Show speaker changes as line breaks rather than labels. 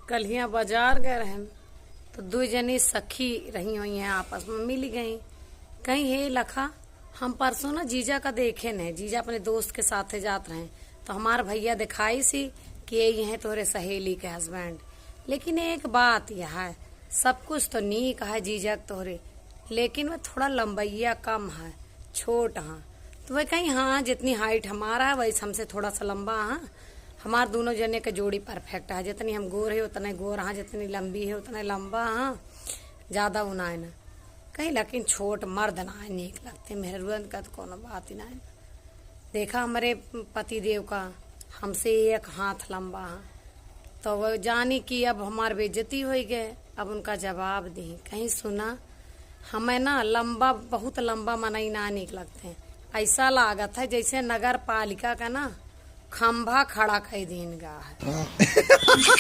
कल यहाँ बाजार गए रहे तो दो जनी सखी रही हुई हैं, आपस में मिल गई। कहीं हे लखा, हम परसों ना जीजा का देखे न, जीजा अपने दोस्त के साथ जात रहे तो हमार भैया दिखाई सी कि ये हैं तोहरे सहेली के हस्बैंड। लेकिन एक बात यह है, सब कुछ तो नीक है जीजा तोहरे, लेकिन वह थोड़ा लंबैया कम है, छोट हाँ। तो वह कहीं हाँ जितनी हाइट हमारा है वैसे हमसे थोड़ा सा लंबा हाँ। हमार दोनों जने के जोड़ी परफेक्ट है, जितनी हम गोर है उतने गोर हाँ, जितनी लंबी है उतने लंबा हाँ, ज्यादा उनाए ना कहीं। लेकिन छोट मर्द ना है नीक लगते, मेहरुअन का तो कोनो बात ही ना है। देखा हमारे पति देव का हमसे एक हाथ लंबा है, तो वह जानी कि अब हमार बेइज्जती हो गए। अब उनका जवाब दी, कहीं सुना हमें ना लंबा, बहुत लंबा मनई ना नीक लगते हैं। ऐसा लागत है जैसे नगर पालिका का ना खंभा खड़ा कर दिन गा है।